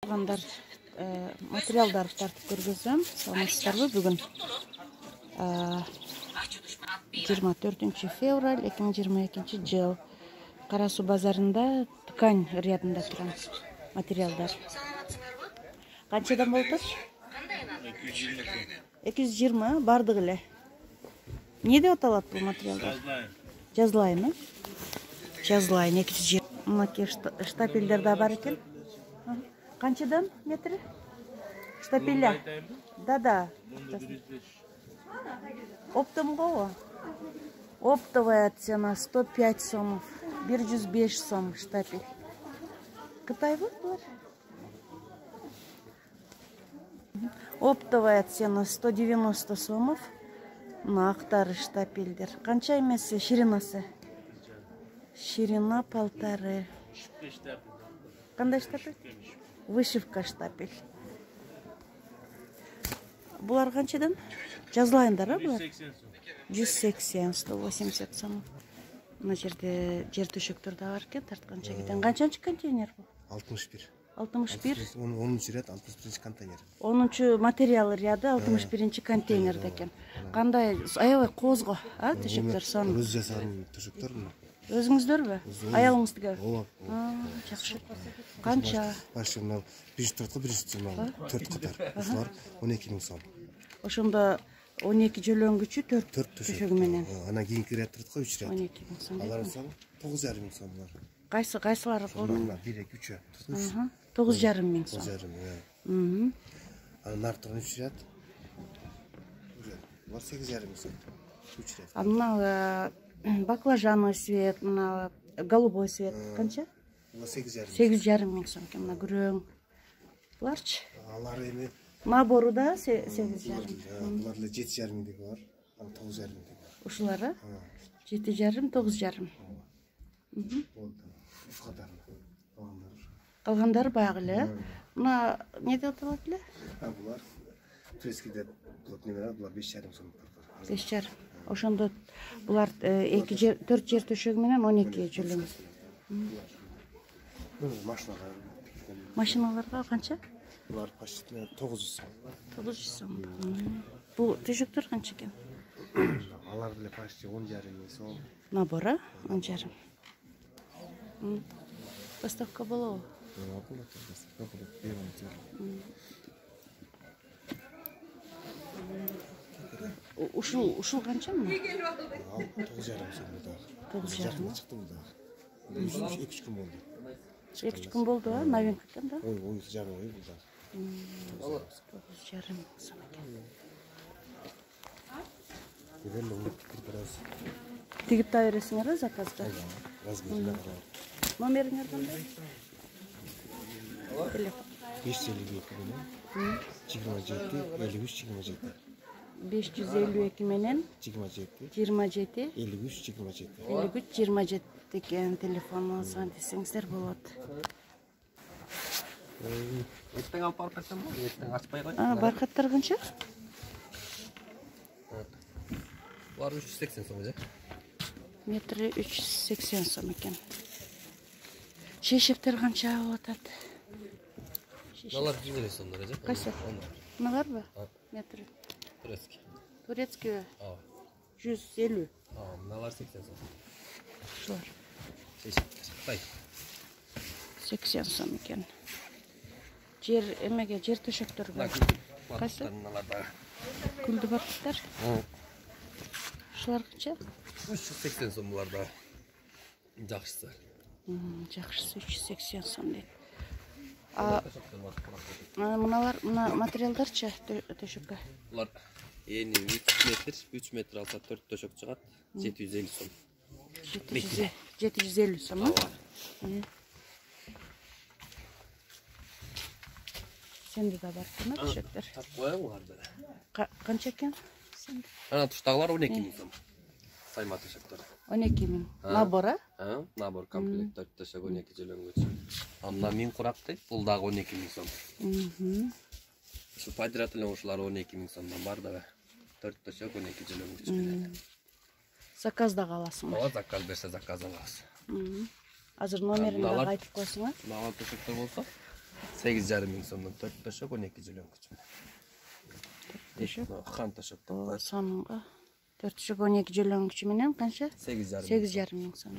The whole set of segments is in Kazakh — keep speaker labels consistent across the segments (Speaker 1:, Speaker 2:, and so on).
Speaker 1: Алгандар материалдар тартып көргөзөм. Саламатсыздарбы? Бүгүн 24 февраль 2022 жыл. Кара Суу базарында ткань рядында турам материалдар. Канчадан болуп атат? 220 бардыгы эле. Не деп аталат бул материалдар? Жазлайын. Жазлайын 220. Мынакей штапелдер да бар экен. Канчадан метри? Штапеля. Да. Оптового? Оптовая цена 105 сомов. 105 сом штапель. Кытайбы булар? Оптовая цена 190 сомов. Мына актары штапелдер. Канча эмеси ширинасы? Ширина 1,5. Кандай штапель? Вышивка штапель. Булар канчадан? Жазлайындар, а булар? 180, 180 сом. Мына жерде жер төшөктөр да бар экен, тартканча кетен. Канчанчы контейнер бул?
Speaker 2: 61.
Speaker 1: 61.
Speaker 2: 10-чы ряд 61 контейнер.
Speaker 1: 10-чы материал ряды 61 контейнерде экен. Кандай аябай козго, а төшөктөр саны?
Speaker 2: Өз жасаган төшөктөр мына.
Speaker 1: Өзүңүздөрбү? Аялыңыздыгы?
Speaker 2: Ооба.
Speaker 1: Жакшы. Канча?
Speaker 2: Башы мына биринчи тортко биринчи мына 4 катар. Ушулар 12 000 сом.
Speaker 1: Ошондо 12 жөлөнгүчү 4 төшөгү менен.
Speaker 2: Анан кийинки ряд турат го 3 ряд.
Speaker 1: 12 000 сом.
Speaker 2: Алар сом 9,5 000 сом булар.
Speaker 1: Кайсылары колдон?
Speaker 2: 1 2 3.
Speaker 1: 9,5 000 сом.
Speaker 2: 9,5. Анан нар турган 3 ряд. Булар 8,5 000 сом. 3 ряд.
Speaker 1: А мына баклажанный цвет, мына голубой цвет канча?
Speaker 2: Булар 8,5 000.
Speaker 1: 8,5 000 сом экен. Мына күрөң. Буларчы?
Speaker 2: Алар эми
Speaker 1: набору да 8,5.
Speaker 2: Булар эле 7,5 000 деги бар. Анан 9,5 000 деги бар.
Speaker 1: Ушулары? 7,5, 9,5. Калгандары баягы эле. Мына не деп аталат эле?
Speaker 2: Булар турецкий деп булат немелер, булар 5,5 000 сом.
Speaker 1: 5,5. Ошондо булар 4 жер төшөгү менен 12 жөлөң. Машиналарга канча?
Speaker 2: Булар почти 900 сом.
Speaker 1: 900 сом. Бул төшөктөр канча экен?
Speaker 2: Алар деле почти 10,5 000 сом.
Speaker 1: Набор, а? 10,5. Поставка болобу? Ушул канча мына?
Speaker 2: 9,5 сом да.
Speaker 1: 9,5.
Speaker 2: Чыкты бул да. 2-3 күн болду.
Speaker 1: 2 күн болду, а? Новинка экен да?
Speaker 2: Ой, жарым ой бул да.
Speaker 1: 9,5 сом экен. Тигип та бересиңер, заказга? Номериңер кандай? Телефон.
Speaker 2: 552 менен 27 53 27.
Speaker 1: 552 менен
Speaker 2: 27
Speaker 1: 27
Speaker 2: 53 27.
Speaker 1: 53 27 экен телефонуңузга десеңиздер болот.
Speaker 3: Эртең алып барып кетсем болот, эртең ачпай кой.
Speaker 1: Баркаттар канча?
Speaker 3: Булар 380 сом же.
Speaker 1: Метри 380 сом экен. Шешектер канча болуп атат?
Speaker 3: Алар 150 сомдор же.
Speaker 1: Кайсы? Мыналарбы? Метри.
Speaker 3: Турецкий.
Speaker 1: Турецкий 150.
Speaker 3: Мыналар 80 сом.
Speaker 1: Ушулар
Speaker 3: Шешектер.
Speaker 1: 80 сом экен. Жер эмеге жер төшөктөргө. Кайсы?
Speaker 3: Мыналар да.
Speaker 1: Күлдү барктар. Ушулар канча?
Speaker 3: 380 сом булар да. Жакшысы.
Speaker 1: Жакшысы 380 сом дейт. Мыналар материалдарчы төшөккө?
Speaker 3: Булар эни 3 метр алса 4 төшөк чыгат, 750 сом.
Speaker 1: 750 сом. Сенде да бар экен төшөктөр.
Speaker 3: Кой булар да.
Speaker 1: Канча экен?
Speaker 3: Ана туштагылар 12 000 сом. Сайма төшөктөр.
Speaker 1: 12 000. Набор, а?
Speaker 3: Набор комплект 4 төшөк 12 жөлөнгөчү. Мына 1000 куракты, бул дагы 12 000 сом. Şu подирательный ушулар 12 000 сомдон бар дагы. 4 төшөк 12 жөлөнгөчү.
Speaker 1: Заказ да аласың.
Speaker 3: Ооба, заказ берсе заказ алабыз.
Speaker 1: Азыр номериңди айтып койсуңар.
Speaker 3: Мага төшөктөр болсо 8,5 миң сомдон 4 төшөк 12 жөлөнгүч.
Speaker 1: Төшөк.
Speaker 3: Хан төшөк.
Speaker 1: Сонунга 4 төшөк 12 жөлөнгүчү менен канча?
Speaker 3: 8,5.
Speaker 1: 8,5 миң сом.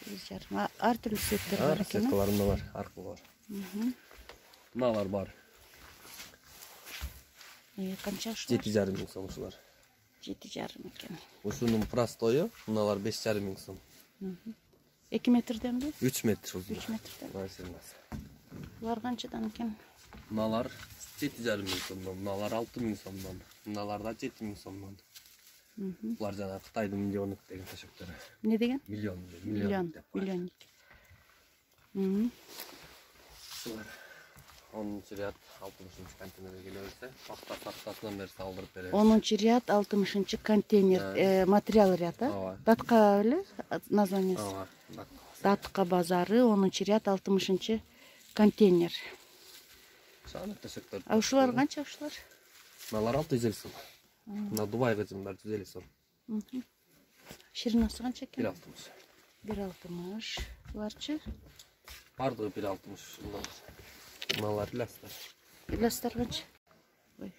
Speaker 1: 8,5. Ар түрлүү сеттер бар экен.
Speaker 3: Сеткаларында бар, аркылы бар. Мыналар бар.
Speaker 1: Канча ушулар?
Speaker 3: 7,5 миң сом ушулар.
Speaker 1: 7,5 экен.
Speaker 3: Ушунун простою, мыналар 5,5 миң сом.
Speaker 1: 2 метрденби?
Speaker 3: 3 метр узун.
Speaker 1: 3 метрден.
Speaker 3: Байсыңыз.
Speaker 1: Булар канчадан экен?
Speaker 3: Мыналар 7,5 миң сомдон, мыналар 6 миң сомдон, мыналар да 7 миң сомдон. Булар жана Кытайдын миллиондук деген төшөктөр.
Speaker 1: Не деген?
Speaker 3: Миллион.
Speaker 1: Миллион.
Speaker 3: Шулар. 10-чы ряд 60-чы контейнерге келебиз. Пахта-пахтасынан бери салдырып беребиз.
Speaker 1: 10-чы ряд 60-чы контейнер материал ряд, а? Датка эле названиясы.
Speaker 3: Ооба.
Speaker 1: Датка базары 10-чы ряд 60-чы контейнер.
Speaker 3: Шаны төшөктөр.
Speaker 1: А ушулар канча ушулар?
Speaker 3: Мыналар 650 сом. Мына Дубай кызымдар 150 сом.
Speaker 1: Ширинасы канча экен?
Speaker 3: 1,60.
Speaker 1: 1,60. Буларчы?
Speaker 3: Бардыгы 1,60. Мыналар ластар.
Speaker 1: Ластар канча? Ой.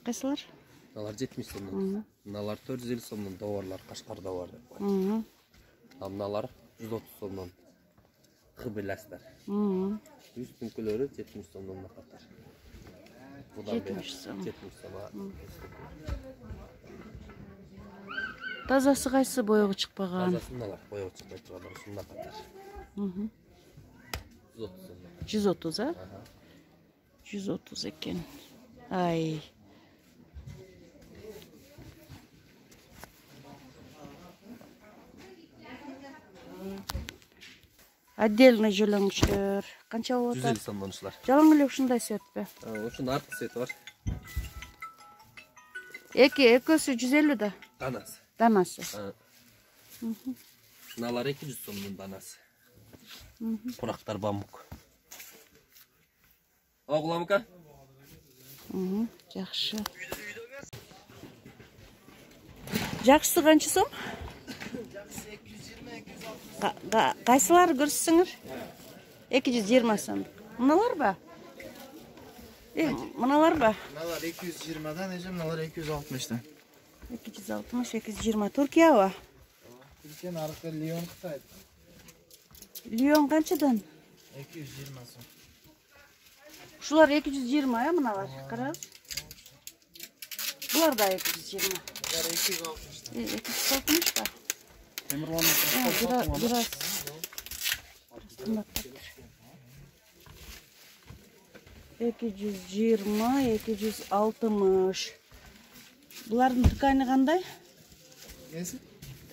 Speaker 1: Кайсылар?
Speaker 3: Мыналар 70 сомдон. Мыналар 450 сомдон товарлар Кашкарда бар деп коет. А мыналар 130 сомдон. Кыбы ластар. Үстүнкүлөрү 70 сомдон катар.
Speaker 1: 70 сом.
Speaker 3: 70 сом.
Speaker 1: Тазасы кайсы боёгу чыкпаган?
Speaker 3: Тазасы мыналар боёгу чыкпай турган ушунда катар. 130 сом.
Speaker 1: 130, а? 130 экен. Ай. Отдельный жөлөнгүчтөр. Канча болот?
Speaker 3: 150 сомдон ушулар.
Speaker 1: Жалаң эле ушундай сетпи?
Speaker 3: Ушунун арткы сети бар.
Speaker 1: Экөөсү 150 да.
Speaker 3: Данасы.
Speaker 1: Данасы.
Speaker 3: Мыналар 200 сомдон данасы. Курактар бамбук. Огуламка?
Speaker 1: Жакшы. Жакшысы канча сом? Кайсылар көрсөңөр? 220 сом. Мыналар ба? Мыналар ба?
Speaker 4: Мыналар 220-дан, мыналар 260-дан.
Speaker 1: 260, 220. Туркия ба?
Speaker 4: Түркияның арқы Лион Қытай.
Speaker 1: Лион канчадан?
Speaker 4: 220 сом.
Speaker 1: Ушулар 220, а мыналар? Караңыз. Булар да 220.
Speaker 4: Булар 260.
Speaker 1: 260 ба?
Speaker 4: Темірланып
Speaker 1: Biraz qimmatdir. 220, 260. Bularning tkani qanday?
Speaker 4: Nesi?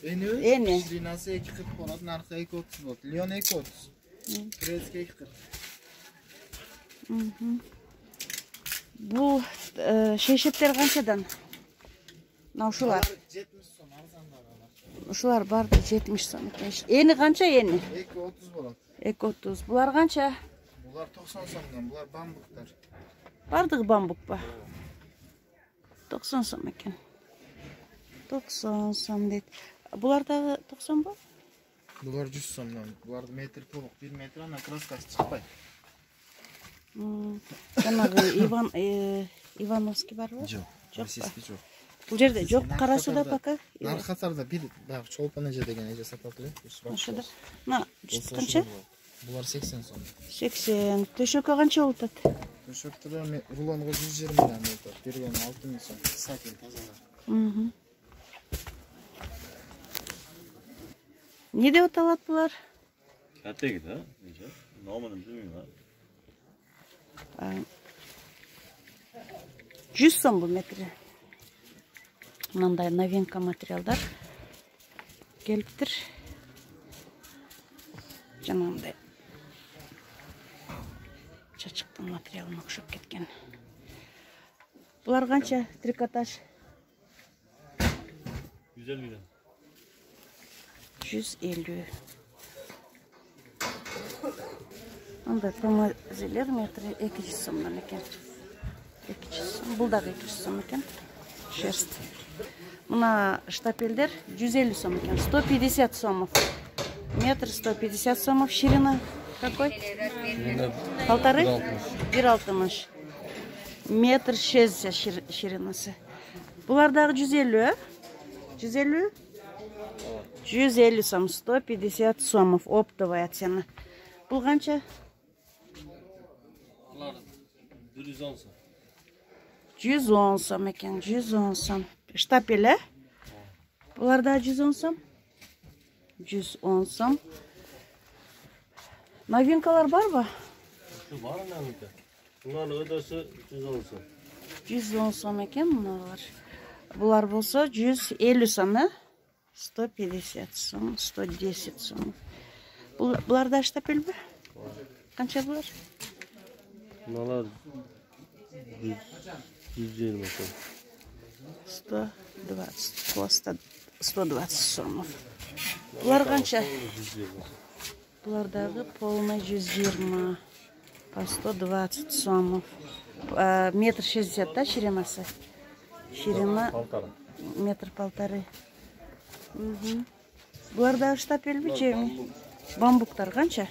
Speaker 4: Eni.
Speaker 1: Eni.
Speaker 4: Şirinası 240 болады, narxı 230 болады. Лион 230. Турецкий 240.
Speaker 1: Bu şeşepler qanchadan? Mana uşular.
Speaker 4: 70 сом, арзандар алар.
Speaker 1: Uşular barda 70 сом. Eni qancha eni?
Speaker 4: 230 болады.
Speaker 1: 230. Bular qancha?
Speaker 4: Булар 90 сомдан, булар бамбуктар.
Speaker 1: Bardığı bambuk ba. 90 som ekan. 90 som deydi. Bulardağı 90 bu?
Speaker 4: Булар 100 сомдан. Булар метр толук, 1 метр ана краскасы чыкпайт.
Speaker 1: Жанагы Ивановский бар ба?
Speaker 4: Жок. Российский жок.
Speaker 1: Бул жерде жок, Карасуда пока.
Speaker 4: Наркатарда бир дагы чолпон эже деген эже сатат эле.
Speaker 1: Ошода. Мына канча?
Speaker 4: Булар 80 сом.
Speaker 1: 80. Төшөккө канча болуп атат?
Speaker 4: Төшөктөр рулонго 120 болуп атат. Бирген 6000 сом. Сакин тазалар. Не деп аталат булар?
Speaker 5: Категи да? Номерин билбейм.
Speaker 1: 100 сом бул метри. Мындай новинка материалдар келиптир. Жанагындай чачыктын материалына окшоп кеткен. Булар канча трикотаж?
Speaker 5: 150 да.
Speaker 1: 150. Анда томазелер метри 200 сомдон экен. 200 сом. Бул дагы 200 сом экен. Шерсть. Мына штапелдер 150 сом экен. 150 сомов. Метр 150 сомов ширина. какой?
Speaker 3: Мені
Speaker 1: Полторы?
Speaker 3: 1,60.
Speaker 1: 1,60. Метр 60 ширинасы. Бұлардағы 150, 150? 150 сом, 150 сомов, оптовая цена. Бұл қанша?
Speaker 5: Bunlar 110 сом.
Speaker 1: 110 сом екен, 110 сом. Штапелі? Бұларда 110 сом? 110 сом. Новинкалар бар ба?
Speaker 5: Şu var mı? Bunların ödesi 110 сом.
Speaker 1: 110 сом екен мыналар. Бұлар болса 150 сом, 150 сом, 110 сом. Бұларда штапель бі? Қанша бұлар?
Speaker 5: Bunlar 120 сом.
Speaker 1: 120, 120 сомов. Бұлар қанша?
Speaker 5: 120.
Speaker 1: Бұлардағы полный 120, по 120 сомов. Метр 60, да, ширинасы? Ширина
Speaker 5: Полтора.
Speaker 1: метр полторы. Бұлардағы штапель бі жеми? Бамбуктар қанша?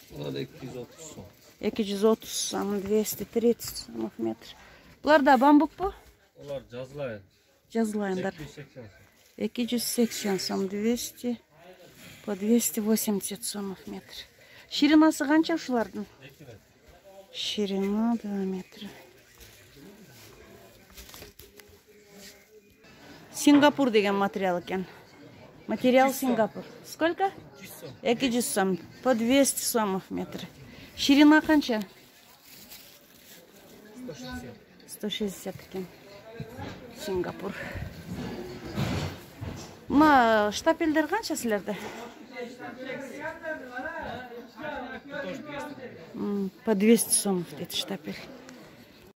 Speaker 3: Bunlar 230 сом.
Speaker 1: 230 сом, 230 сомов метр. Бұларда бамбук бұ?
Speaker 5: Onlar cazlayın.
Speaker 1: Жазылайындар. 280 сом, 200, по 280 сомов метр. Ширинасы қанша ұшылардың? Ширина 2 метра. Сингапур деген материал екен. Материал Сингапур. Сколько? 200 сом, по 200 сомов метр. Ширина қанша? 160 екен. Сингапур. Мына штапелдер қанша сілерді? По 200 сомов дейді штапель.